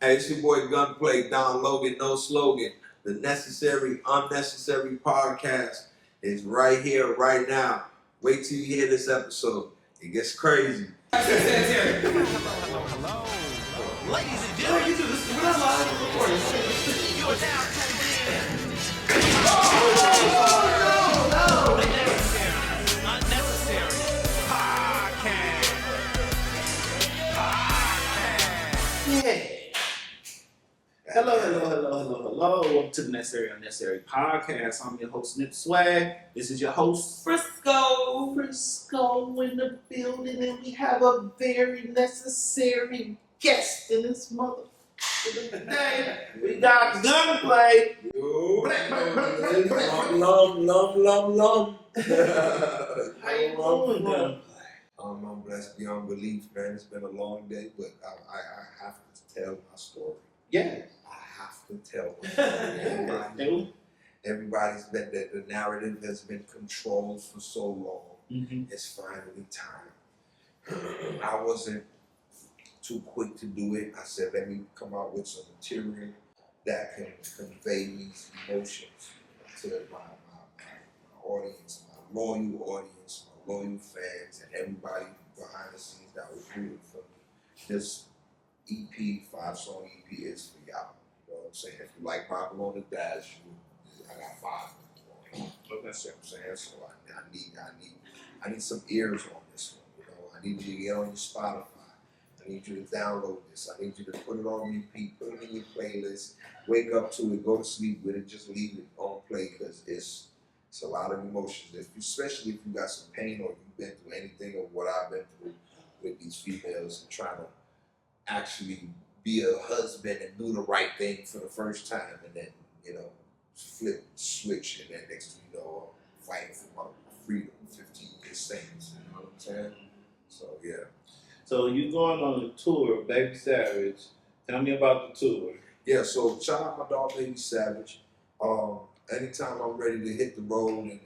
Hey, it's your boy Gunplay, Don Logan, no slogan. The Necessary, Unnecessary podcast is right here, right now. Wait till you hear this episode. It gets crazy. Hello. Ladies and gentlemen, we're not live recording. You are now tuned in. No. The Necessary, Unnecessary podcast. Yeah. Hello. Welcome to the Necessary Unnecessary podcast. I'm your host, Nip Swag. This is your host, Frisco in the building, and we have a very necessary guest in this motherfucker today. We got Gunplay. Yo, lum. How you doing, Gunplay? I'm blessed beyond belief, man. It's been a long day, but I have to tell my story. Yeah. I have to tell my story. Everybody's been the narrative has been controlled for so long. Mm-hmm. It's finally time. I wasn't too quick to do it. I said, let me come out with some material that can convey these emotions to my audience, my loyal audience, my loyal fans, and everybody behind the scenes that was rooting for me. This EP, 5-song EP is for y'all. You know what I'm saying? If you like Bible on the Dash, I got 5 on it. You know what I'm saying? So I need some ears on this one. You know, I need you to get on your Spotify. I need you to download this. I need you to put it on repeat, put it in your playlist, wake up to it, go to sleep with it, just leave it on play because it's a lot of emotions. Especially if you got some pain or you've been through anything of what I've been through with these females and trying to actually be a husband and do the right thing for the first time and then, you know, flip, switch, and then next thing you know, I'm fighting for my freedom, 15 years sentence, you know what I'm saying? So, yeah. So you going on a tour, Baby Savage. Tell me about the tour. Yeah, so shout out my dog, Baby Savage. Anytime I'm ready to hit the road and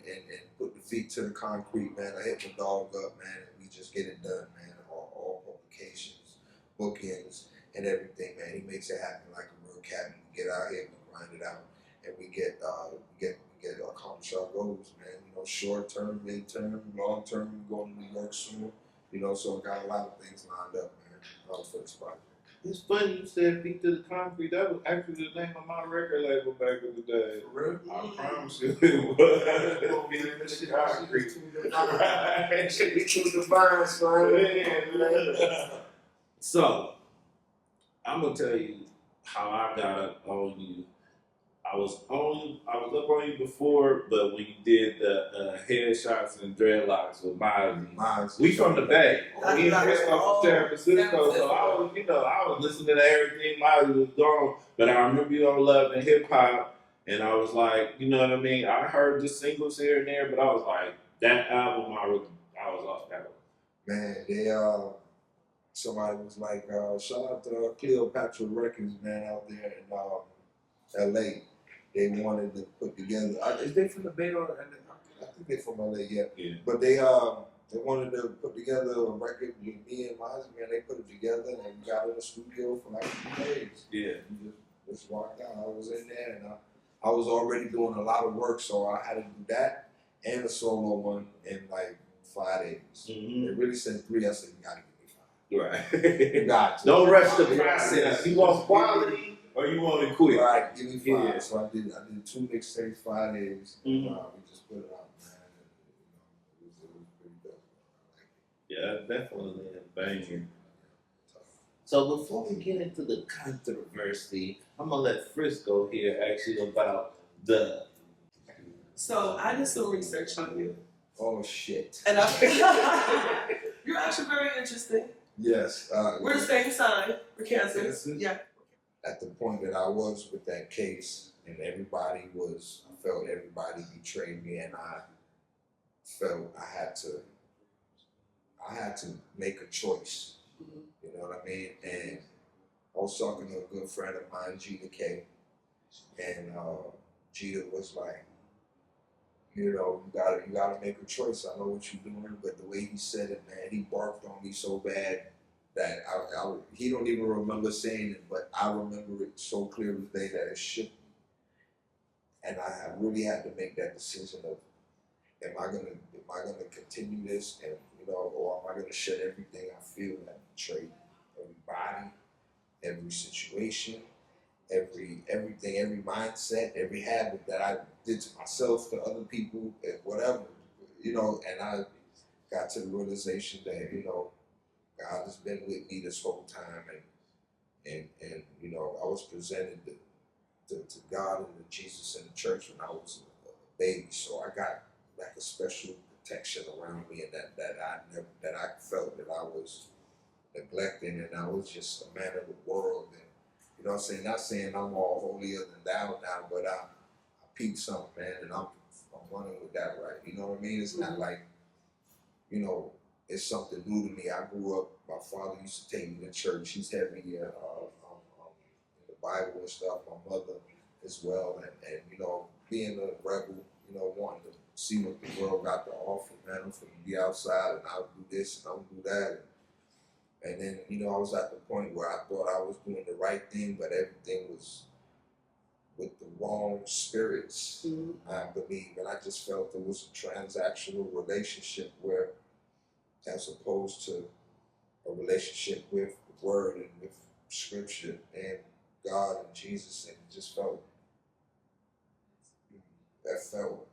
put the feet to the concrete, man, I hit my dog up, man, and we just get it done, man. All publications, bookings, and everything, man. He makes it happen like a real cat. We get out here, we grind it out, and we get accomplish our goals, man. You know, short term, mid term, long term. We're going to New York soon. You know, so I got a lot of things lined up, man, for this project. It's funny you said Feet to the Concrete. That was actually the name of my record label back in the day. For real? I promise you it was. Feet to the Concrete. So, I'm going to tell you how I got up on you. I was up on you before, but when you did the headshots and dreadlocks with Miles, we from the Bay. We in Frisco, San Francisco, so I was listening to everything Miles was doing. But I remember you on Love and Hip Hop, and I was like, you know what I mean? I heard the singles here and there, but I was like, that album, I was off that one. Man, somebody was like, shout out to Cleopatra Records, man, out there in LA. They wanted to put together. Is they from the Bay or I think they're from LA, yeah. But they wanted to put together a record with me and Miles, man. They put it together and we got in the studio for like 2 days. Yeah. We just walked out. I was in there and I was already doing a lot of work, so I had to do that and a solo one in like 5 days. Mm-hmm. They really said 3. I said, you gotta give me 5. Right. You got to. Don't rush the process. You want quality or you want it quick? Right, give me 5. Yeah. So I did 2 mixtapes, 5 days. Mm-hmm. We just put it out, man. And, it was pretty dope. Yeah, definitely a banger. So before we get into the controversy, I'm gonna let Frisco here ask you about the. So I did some research on you, Oh shit. and you're actually very interesting. Yes. We're the same sign. We're Cancers. Yeah. At the point that I was with that case, and I felt everybody betrayed me, and I felt I had to make a choice. Mm-hmm. You know what I mean? And I was talking to a good friend of mine, Gita K, and Gita was like, you know, you gotta make a choice. I know what you're doing, but the way he said it, man, he barked on me so bad that he don't even remember saying it, but I remember it so clear as day that it shook me. And I really had to make that decision of, am I gonna continue this, and or am I gonna shut everything I feel and betray everybody, every situation, everything, every mindset, every habit that I did to myself, to other people, and whatever, and I got to the realization that, God has been with me this whole time, and I was presented to God and to Jesus in the church when I was a baby, so I got like a special protection around me, and that I felt that I was neglecting, and I was just a man of the world, and you know what I'm saying. Not saying I'm all holier than thou now, but I peeped something, man, and I'm running with that, right? You know what I mean? It's not like, it's something new to me. I grew up. My father used to take me to church. He's heavy in the Bible and stuff. My mother as well, and being a rebel, wanting to see what the world got to offer, man. I'm finna be outside, and I'll do this and I'll do that. And then, I was at the point where I thought I was doing the right thing, but everything was with the wrong spirits, I believe. And I just felt it was a transactional relationship where, as opposed to a relationship with the Word and with Scripture and God and Jesus, and it just felt, that felt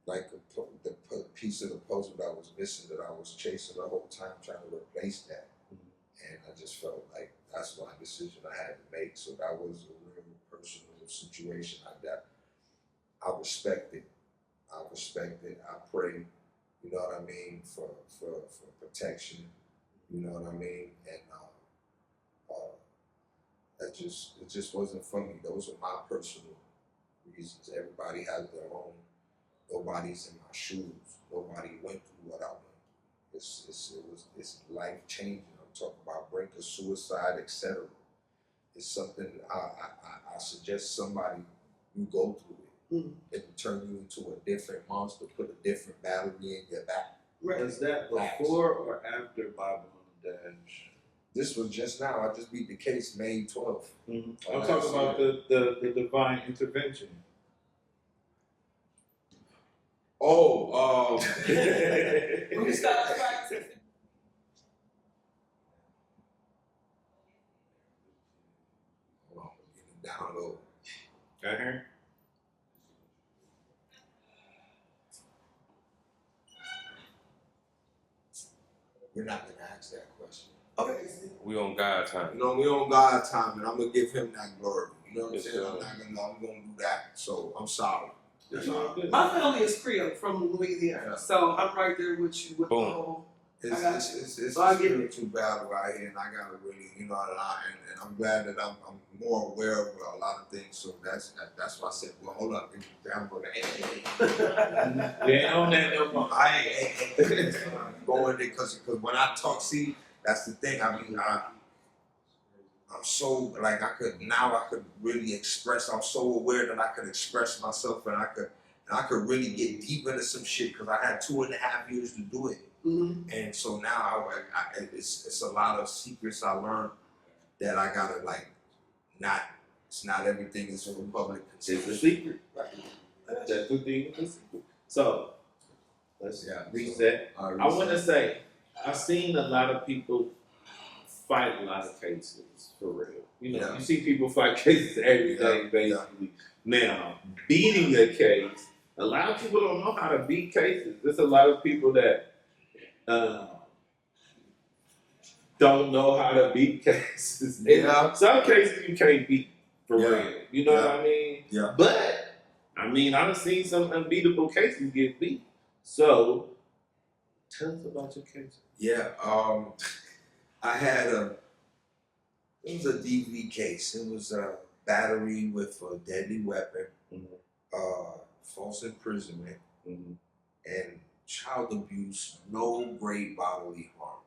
like the piece of the puzzle that was missing, that I was chasing the whole time, trying to replace that. And I just felt like that's my decision I had to make. So that was a real personal situation. I respect it. I respect it. I pray, you know what I mean, for protection. You know what I mean? And it just wasn't for me. Those are my personal reasons. Everybody has their own. Nobody's in my shoes. Nobody went through what I went through. It's life changing. I'm talking about brink of suicide, etc. It's something I suggest somebody, you go through it. It will turn you into a different monster, put a different battery in your back. Right. Was that before or after Bible on the Dash? This was just now. I just beat the case May 12th. I'm talking about the divine intervention. Oh, When you start practicing. hold on, get it down low. Uh-huh. We're not gonna ask that question. Okay. We on God time. We on God's time, and I'm gonna give Him that glory. You know what I'm Yes, saying? sir. I'm gonna do that. So I'm sorry. That's all good. My family is Creole from Louisiana, so I'm right there with you with Boom. the whole. It's So I a get it. spiritual battle out here, and I gotta really, and I'm glad that I'm more aware of a lot of things. So that's why I said, well, hold up, I'm gonna We ain't on that no more. I ain't going there because when I talk, see, that's the thing. I mean, I'm so like I could really express. I'm so aware that I could express myself, and I could really get deep into some shit because I had 2.5 years to do it. And so now it's a lot of secrets I learned that I gotta not. It's not everything is for public It's a consumption. secret. That's the thing. So let's reset. I want to say I've seen a lot of people fight a lot of cases for real. Yeah. You see people fight cases every day, basically. Now, beating a case, a lot of people don't know how to beat cases. There's a lot of people that don't know how to beat cases. Yeah. Some cases you can't beat for real. You know what I mean? Yeah. But I mean, I've seen some unbeatable cases get beat. So tell us about your case. Yeah. I had it was a DV case. It was a battery with a deadly weapon, false imprisonment, and child abuse, no great bodily harm.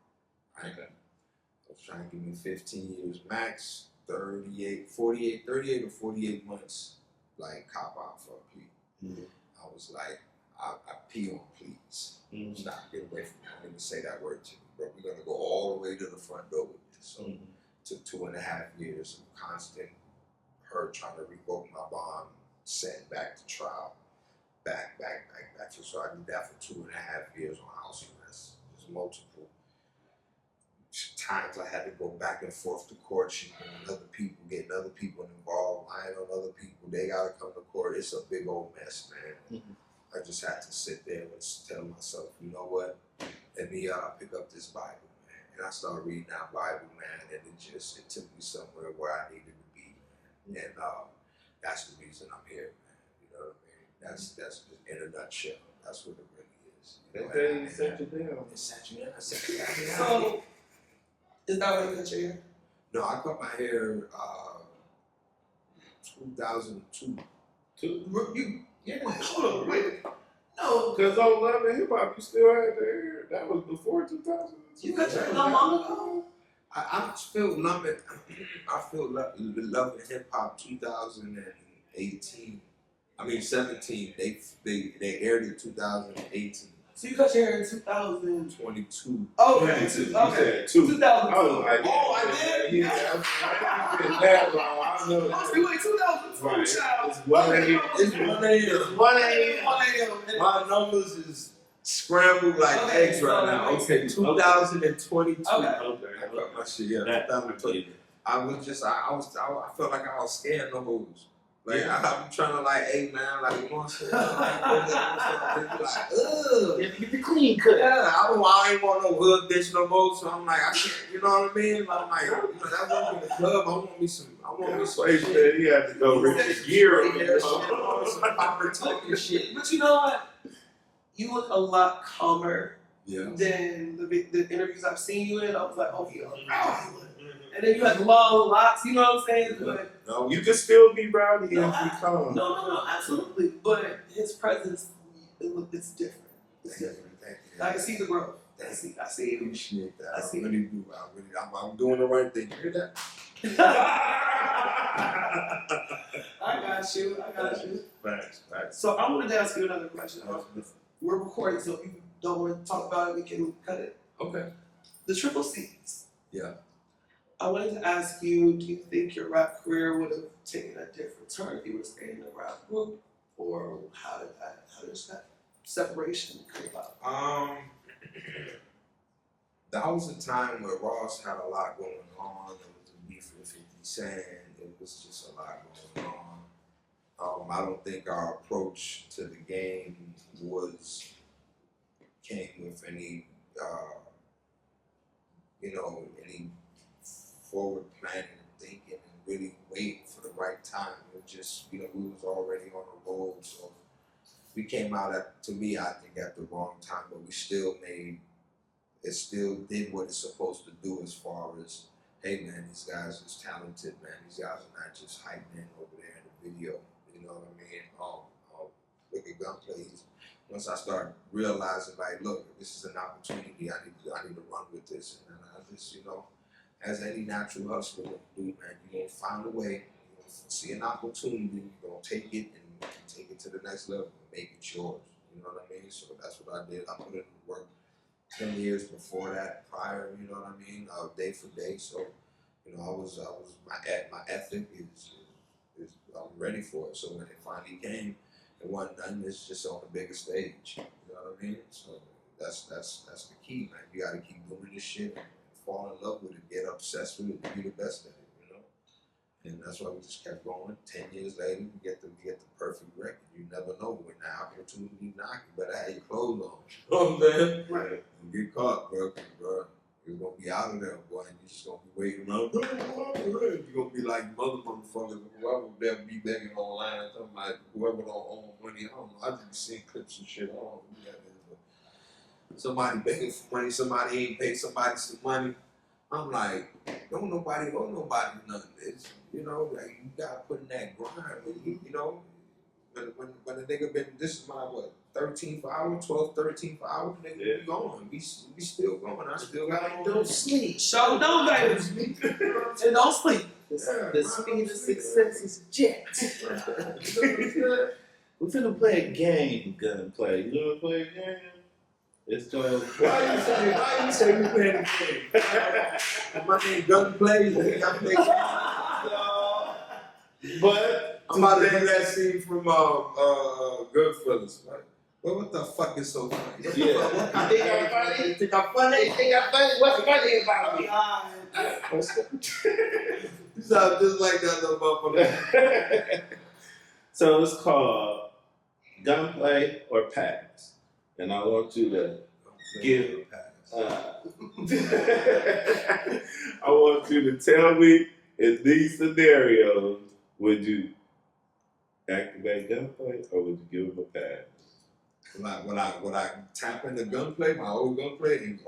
Right? Okay. I was trying to give me 15 years max, 38 or 48 months, like cop out for a plea. I was like, I pee on please. Stop, get away from me. I don't even say that word to me, but we're gonna go all the way to the front door with this. So Took 2.5 years of constant her trying to revoke my bond, sent back to trial, back. So I did that for 2.5 years on house arrest. There's multiple times I had to go back and forth to court, with other people, getting other people involved, lying on other people. They gotta come to court. It's a big old mess, man. I just had to sit there and tell myself, you know what? Let me pick up this Bible, man. And I started reading that Bible, man, and it took me somewhere where I needed to be, man. And that's the reason I'm here, man. You know what I mean? That's just in a nutshell. That's what it really is. You know, That day you sat you down. it sat you down. I sat you down. So, is that why you cut your hair? No, I cut my hair 2002. Yeah. Hold on, wait. No. Because on Love and Hip Hop, you still had the hair. That was before 2002. You cut your hair not long ago? I feel love and hip hop 2018. I mean 17. They aired it 2018. So you cut your hair in 2000. 22. Oh, 22. okay. You said 2. 2002. I was like, Oh, I did? Yeah, that long. I don't know. Oh, so you went 2002, Right. child. It's 1 a.m. It's 1 a.m. My numbers is scrambled like Okay, eggs right now. so Okay, 2022. Okay. I cut my shit, yeah. 2020. I felt like I was scaring the hoes. Like, I'm trying to like, hey man, like, you know what I'm saying? Like, ugh. Get the clean cut. Yeah, I ain't want no hood bitch no more, so I'm like, I can't, you know what I mean? But I'm like, you know, that wasn't in the club. I want me some Wait, shit. he had to go Richard Gere on Yeah, the some Papa talking shit. But you know what? You look a lot calmer Yeah. than the interviews I've seen you in. I was like, oh, yeah. And then you had long locks, you know what I'm saying? But No, You can still be rowdy and be no, calm. no, absolutely. But his presence, it's different. It's different. Thank you. I can see the growth. I see it. Appreciate that. I see it. really do. I'm doing the right thing. You hear that? I got you. Facts. So I wanted to ask you another question. We're recording, so if you don't want to talk about it, we can cut it. Okay. The triple C's. Yeah. I wanted to ask you, do you think your rap career would have taken a different turn if you were staying in a rap group? Or how does that separation come about? That was a time where Ross had a lot going on. There was a beef with 50 Cent. It was just a lot going on. I don't think our approach to the game came with any, any forward planning and thinking and really waiting for the right time. It just, we was already on a roll, so we came out to me, I think, at the wrong time, but it still did what it's supposed to do as far as, hey man, these guys is talented, man. These guys are not just hype men over there in the video. You know what I mean? Look at Gunplay. Once I started realizing, like, look, this is an opportunity. I need to run with this, and I just, as any natural hustler would do, man, you're gonna find a way. You're gonna see an opportunity. You're gonna take it and take it to the next level and make it yours. You know what I mean? So that's what I did. I put in work 10 years before that, prior. You know what I mean? Day for day. So, my ethic is I'm ready for it. So when it finally came, it wasn't done. It's just on the bigger stage. You know what I mean? So that's the key, man. You got to keep doing this shit and fall in love with it, get obsessed with it, and be the best at it. And that's why we just kept going. 10 years later, we get the perfect record. You never know when the opportunity knocks. You better have your clothes on. You know what I'm saying? Right. You get caught, bro. You're gonna be out of there, boy, and you're just gonna be waiting around. You're gonna be like motherfuckers, whoever they'll be begging online, talking about whoever don't own money. I don't know. I just be seeing clips and shit. I don't know who that is, but somebody begging for money, somebody ain't paid somebody some money. I'm like, don't nobody owe nobody nothing. It's, like you gotta put in that grind. When the nigga been, this is my 13th hour, 12th, 13th hour, nigga, we going. We still going. I still got Don't sleep. Show don't, baby. And don't sleep. The speed of success is jet. We're finna play a game, Gunplay. You wanna play a game? It's just Why you say we playing the game? My name Gunplay. But I'm about to do that scene from Goodfellas. What the fuck is so funny? yeah, you think I'm funny? You think I'm funny? You think I'm funny? What's funny about me? You sound just like that little motherfucker. So it's called Gunplay or Pass, and I want you to give. I want you to tell me in these scenarios, would you activate gunplay or would you give him a pass? When I tap in the gunplay, my old gunplay, and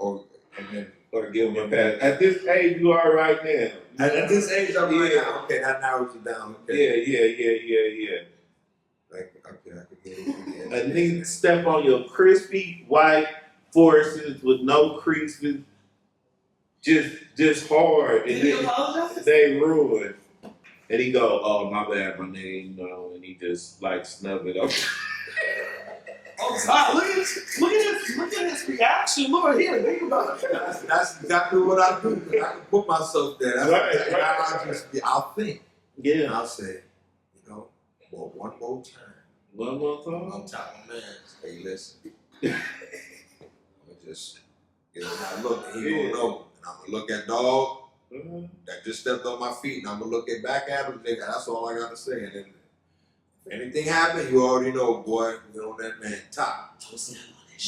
then Or give him a pass. At this age, you are right now. at this age, I'm like, Yeah. okay, that narrows it down. Okay. Yeah. Like, okay, I can get it. A nigga step on your crispy white forces with no creases, just hard, and Did he then apologize? they ruined. And he go, oh my bad, my nigga, you know, and he just like snub it up. Oh God! Look at his reaction. Lord, here, think about it. That's exactly what I do. I can put myself there. That's Right. I'll think. And Yeah. I'll say, well, one more time. One more time. On top of man, hey, listen. I'm gonna just give him that look, and he gonna know. And I'm gonna look at dog that just stepped on my feet, and I'm gonna look back at him, nigga. That's all I gotta say. And then if anything happens, you already know, boy. You on that man top.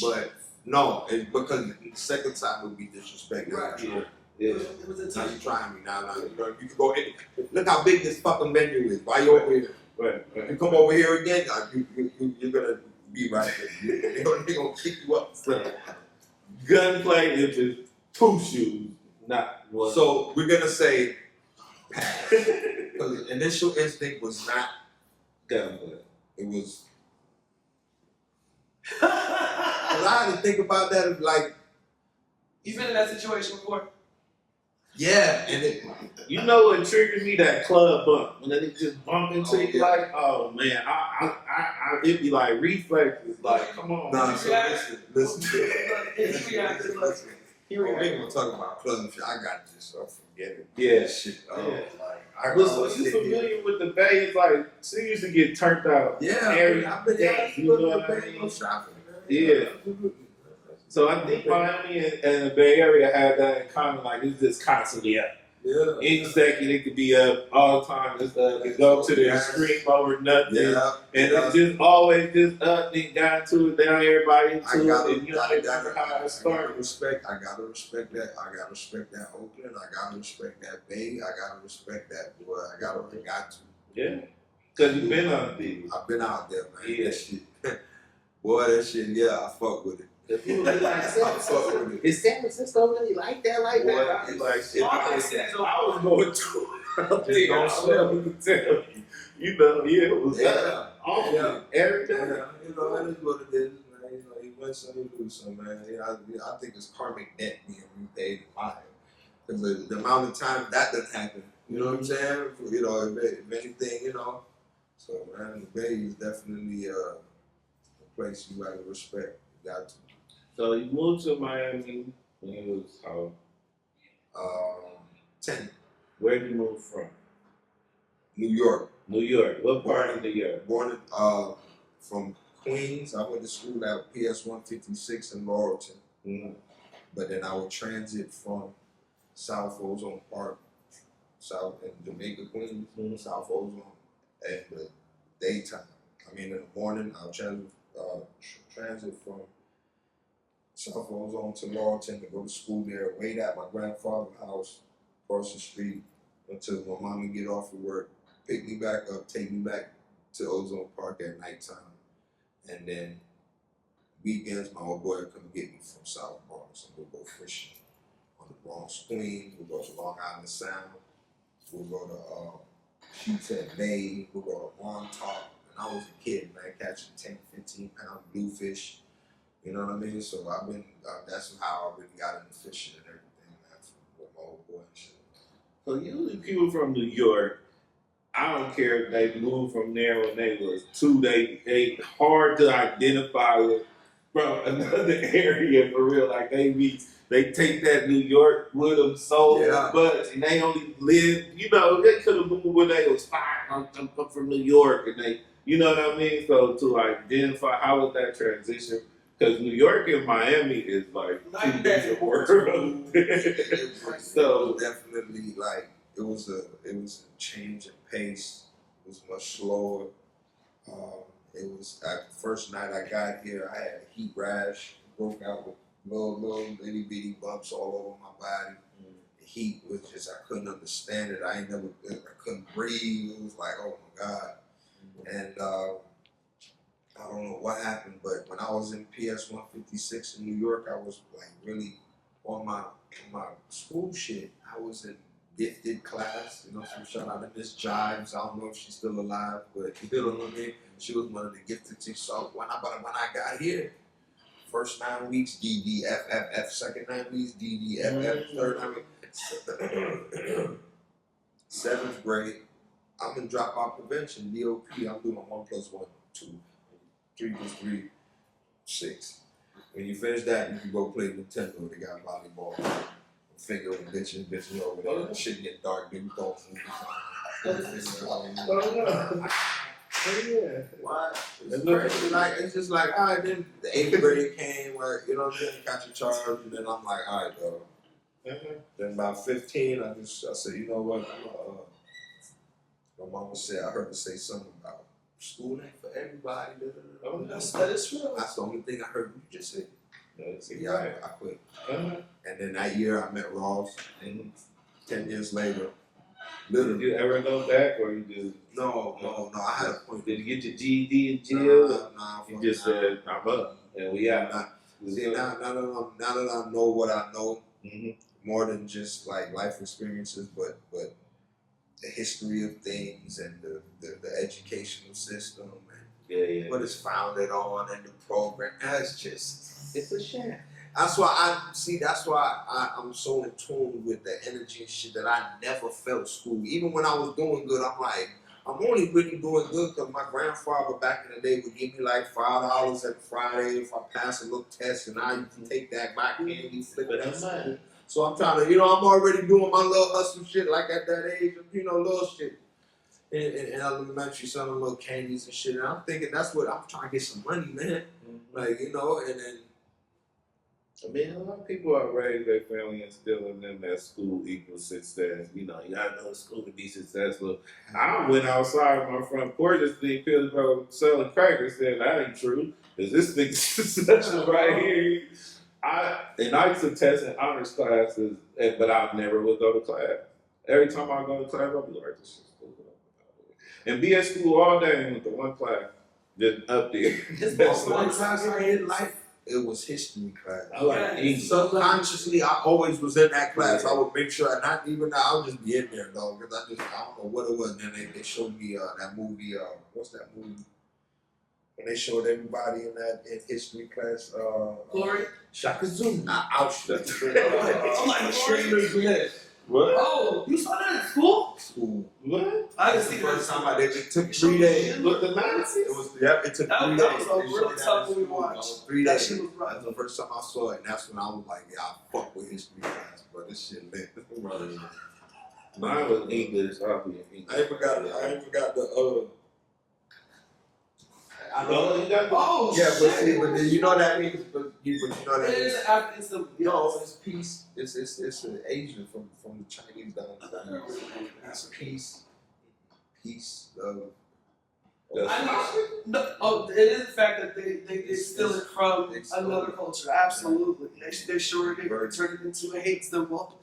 But no, it's because the second time would be disrespectful. Right. Yeah. It was a Now time. you trying me now. You can go in. Look how big this fucking menu is. Why you over here? Right. You come over here again, you're gonna be right there. They're gonna kick you up. Gunplay is just two shoes, not one. So we're gonna say pass. Because the initial instinct was not gunplay. It was. Cause I had to think about that of like, You been in that situation before? yeah, and it. You know what triggered me? That club bump. When they just bump into you, yeah. like, oh man, it'd be like reflexes. Like, come on. Nah, man. so listen. He reacted like he We ain't reacted. gonna talk about club shit. I got this, so forget it. Yeah. Shit. Yeah. Like, I Listen, always you sit here. familiar with the Bay? It's like she used to get turned out. Yeah, every I've been day. You know what I mean? shopping, man. Yeah. So I think Miami and the Bay Area had that in common. Like it's just constantly up. Yeah. Any second it could be up all the time. It's it go to the extreme over nothing. Yeah. And it's just always just up and down to it, down everybody into I gotta, it. And you don't remember how it started. respect. I gotta respect that. I gotta respect that Oakland. I gotta respect that Bay. I gotta respect that boy. I got to. Yeah. Because you've been on the I've been out there, man. Yeah. That shit. Boy, that shit, yeah, I fuck with it. The people be like, I fuck with it. is San Francisco really like that? Like Boy, that? I was like, shit. I was going through it. Don't I slip. was tell you. You know, yeah, it was Yeah. awful. Yeah. Every day. Yeah, that is what it is, man. He went some, he lose some, man. I think it's karmic debt being repaid in life. Because the amount of time that doesn't happen, you know what I'm saying? If anything, So, man, the Bay is definitely a place you gotta respect. You got to. So you moved to Miami when you was how? 10, Where did you move from? New York. New York. What part of New York? Born from Queens. I went to school at PS 156 in Laurelton. Mm-hmm. But then I would transit from South Ozone Park, South in Jamaica, Queens, South Ozone, in the daytime. In the morning, I'll transit from South Ozone to Laurelton to go to school there, wait at my grandfather's house across the street until my mama get off of work, pick me back up, take me back to Ozone Park at nighttime. And then weekends, my old boy would come get me from South Bronx, and we'll go fishing on the Bronx Queen, we'll go to Long Island Sound, we'll go to Sheepshead Bay, we'll go to Montauk. And I was a kid, man, catching 10, 15 pound bluefish, you know what I mean? So I've been, that's how I really got into fishing and everything, man, with my old boy and shit. So usually people from New York, I don't care if they moved from there when they was two, they hard to identify with from another area for real. Like they take that New York with them so Yeah. much, and they only live. You know, they could have moved when they was 5. I'm from New York, and they, you know what I mean. So to identify, how was that transition? Because New York and Miami is like two different worlds. So definitely, like, it was a change in pace. It was much slower. It was at the first night I got here, I had a heat rash, broke out with little itty bitty bumps all over my body. The heat was just, I couldn't understand it. I couldn't breathe. It was like, oh my God. And I don't know what happened, but when I was in PS 156 in New York, I was like really on my school shit. I was in gifted class, you know, so shout out to Miss Jives. I don't know if she's still alive, but you know what I mean? She was one of the gifted teachers. So when I got here, first 9 weeks, DD, F, second 9 weeks, DD, F, third 9 weeks. 7th grade, I'm in dropout prevention, DOP. I'm doing 1 + 1, 2, 3 + 3, 6. When you finish that, you can go play Nintendo. They got volleyball. Fingering bitches over there. Shit get dark, dude. Don't Yeah. Why? It's crazy. Like, it's just like, all right, then the 8th grade came, where, you know what I'm saying, got your charge, and then I'm like, all right, though. Then about 15, I said, you know what, my mama said, I heard her say something about school ain't for everybody. That is true. That's the only thing I heard you just say. Yeah, Right. I quit. And then that year I met Ross, and 10 years later, literally. Did you ever go back, or you just? No, I had a point. Did you get your GED in jail? Nah, you just said, I'm up, and we out. See, now that I know what I know, more than just like life experiences, but the history of things and the educational system and what it's founded on and the program, it's a sham. That's why I'm so in tune with the energy and shit that I never felt school. Even when I was doing good, I'm like, I'm only really doing good because my grandfather back in the day would give me like $5 every Friday if I pass a little test, and I used to take that back candy, flip it up. So I'm trying to, I'm already doing my little hustle shit like at that age, little shit. In elementary, selling little candies and shit. And I'm thinking that's what I'm trying to get some money, man. Like, and then. I mean, a lot of people are raised their family instilling them that school equals success. You gotta go to school to be successful. I went outside on my front porch this thing, Pittsburgh, selling crackers, saying that ain't true. Cause this thing's successful right here. I used to test in honors classes, but I never would go to class. Every time I go to class, I'll be like, this shit's stupid. And be at school all day with the one class just up there. That's one class I had life. It was history class. I like English. Subconsciously, I always was in that class. I would make sure, not even now, I would just be in there, though, because I don't know what it was. And then they showed me that movie, what's that movie? When they showed everybody in history class, Glory? Shaka Zulu. Auschwitz. I'm like, extremely. What? Oh, you saw that at school? School. What? I didn't see the that. first time it took 3 days. With the Nazis? It took 3 days. That was a really tough movie to watch. 3 That days. shit was rough. That's the first time I saw it, and that's when I was like, yeah, I fuck with history class, but this shit lit. Mine was English. I'll be in English. I ain't forgot the I know. Oh, yeah, shit. but you know what that means. But you know that means. It's peace. It's an Asian from the Chinese down. It's peace, love. It is the fact that they steal it from another culture. Absolutely, they sure did turn it into a hate symbol.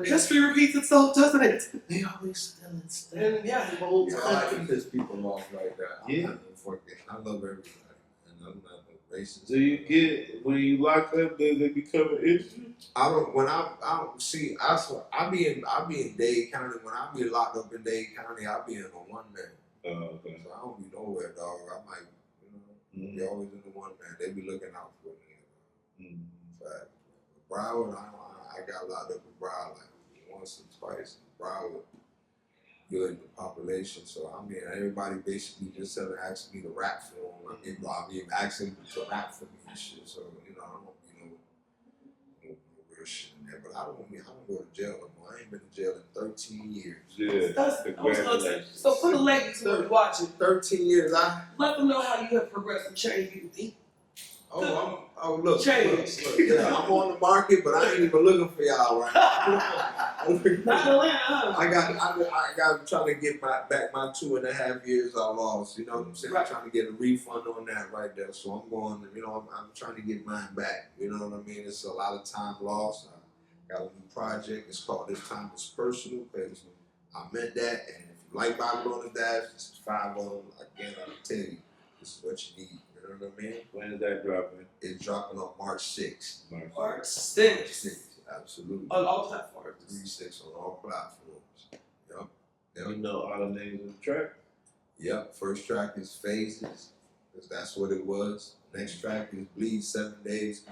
History repeats itself, doesn't it? They always steal stuff. And yeah, the whole I keep these people off like that. Yeah. I love everybody, and I'm not no racist. Do you get when you lock up? Does it become an issue? I don't. When I don't see. I be in Dade County. When I be locked up in Dade County, I be in a one man. Oh, okay. So I don't be nowhere, dog. I might, be always in the one man. They be looking out for me. But Broward, I got locked up in Broward like once or twice. Broward, you're in the population. So I mean, everybody basically just started asking me to rap for them. I mean, asking to rap for me and shit. So you know, I don't no real shit in there. But I don't go to jail no more. I ain't been to jail in 13 years. Yeah. Congratulations. So for the ladies who are watching, 13 years. let them know how you have progressed and changed. You think? Look, Change. yeah, I'm on the market, but I ain't even looking for y'all right now. Not in Atlanta, huh? I got trying to get back my 2.5 years I lost. You know what I'm saying? Right. I'm trying to get a refund on that right there. So I'm going. You know, I'm trying to get mine back. You know what I mean? It's a lot of time lost. I got a new project. It's called This Time Is Personal because I meant that. And if you like Bible on the Dash, this is 5 of them. Again, I'll tell you, this is what you need. You know what I mean? When is that dropping? It's dropping on March 6th. March 6th. Absolutely. On all platforms. 3-6 on all platforms. Yep. You know all the names of the track? Yep. First track is Phases, because that's what it was. Next track is Bleed 7 Days.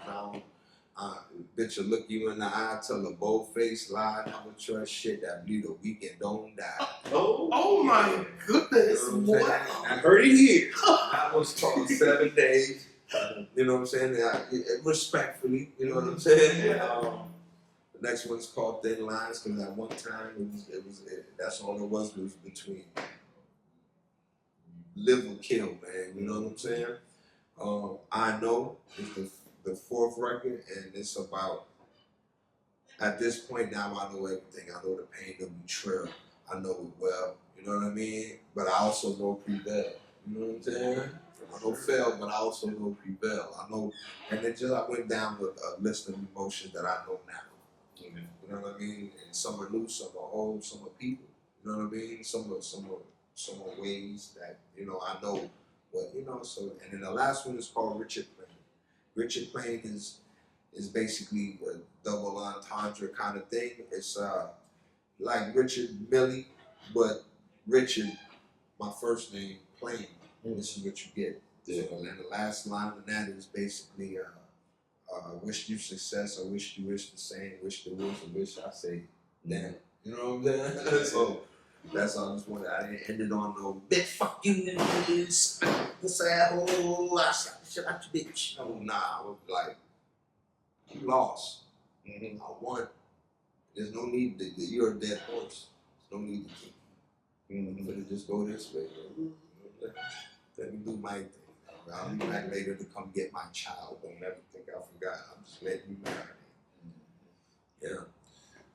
Bitch will look you in the eye, tell a bold face lie, never trust shit that bleed a week and don't die. Oh my goodness. You know what I'm saying? I heard it here. That was called 7 Days. You know what I'm saying? Respectfully, you know what I'm saying? Yeah. The next one's called Thin Lines because at one time that's all it was between live or kill, man. You know what I'm saying? I Know is the 4th record, and it's about, at this point now I know everything. I know the pain of betrayal. I know it well. You know what I mean? But I also know Prevail. You know what I'm saying? I know fail, but I also know prevail. I know, and it just I went down with a list of emotions that I know now. Mm-hmm. You know what I mean? And some are new, some are old, some are people. You know what I mean? Some are ways that I know what So and then the last one is called Richard Plain. Richard Plain is basically a double entendre kind of thing. It's like Richard Millie, but Richard, my first name, Plain. This is what you get. Yeah. So, and then the last line of that is basically, wish you success, I wish you wish the same, wish the wish, and wish I say, damn. You know what I'm saying? So that's all I just wanted. I didn't end it on no bitch, fuck you, this asshole, I slap the shit out your bitch. No, nah, I was like, you lost. Mm-hmm. I won. There's no need to, you're a dead horse. There's no need to keep. Mm-hmm. But it just go this way. Let me do my thing. I'll be back later to come get my child. Don't ever think I forgot. I'm just letting you know. Yeah.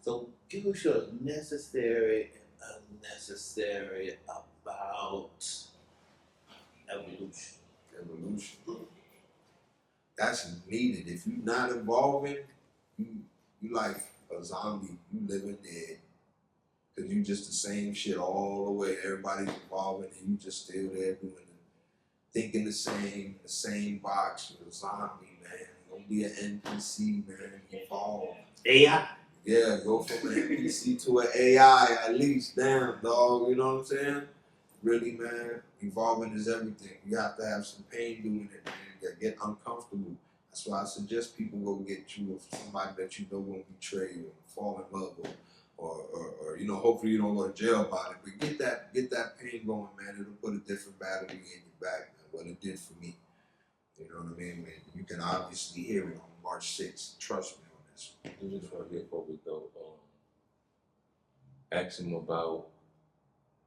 So give us your necessary and unnecessary about evolution. Evolution. That's needed. If you're not evolving, you like a zombie. You living dead. Because you just the same shit all the way. Everybody's evolving and you just still there doing it. Thinking the same box. You're a zombie, man. Don't be an NPC, man. Evolve. AI? Yeah, go from an NPC to an AI at least. Damn, dog. You know what I'm saying? Really, man. Evolving is everything. You have to have some pain doing it, man. Get uncomfortable. That's why I suggest people go get you somebody that you know won't betray you, fall in love with. Or hopefully you don't go to jail about it. But get that pain going, man. It'll put a different battery in your back than what it did for me. You know what I mean? Man, you can obviously hear it on March 6th. Trust me on this. I just want to get before we go. Ask him about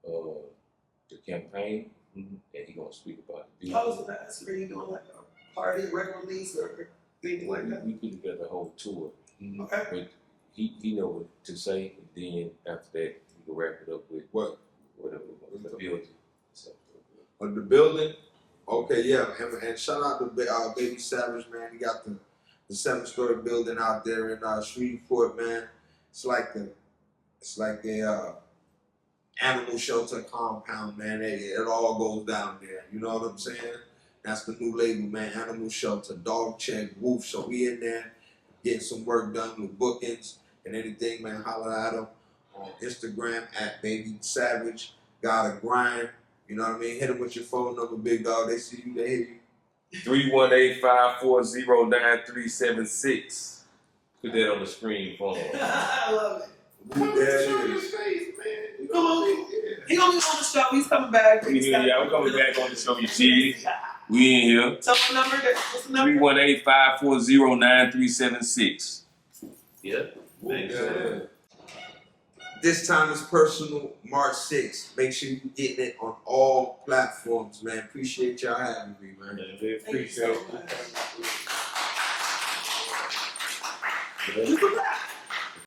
the campaign, and he gonna speak about it. I was gonna ask, are you doing like a party, record release, or anything like that? We put together a whole tour. Okay. But he know what to say, and then after that, we can wrap it up with whatever the building. The building? Okay, yeah. And shout out to Baby Savage, man. He got the 7-story building out there in Shreveport, man. It's like a animal shelter compound, man. It all goes down there. You know what I'm saying? That's the new label, man. Animal Shelter, Dog Check, Wolf. So we in there getting some work done with bookings and anything, man. Holler at them on Instagram at Baby Savage. Gotta grind. You know what I mean? Hit them with your phone number, big dog. They see you, they hear you. 318-540-9376. Put that on the screen for him. I love it. There it Show your is. face, man. Come on. He gonna be on the show. He's coming back. We here, yeah, we're coming back on the show, you see. We in here. Tell my number. What's the number? 318-540-9376. Yeah. Thanks. This time is personal, March 6th. Make sure you get it on all platforms, man. Appreciate y'all having me, man. We appreciate it. You come back.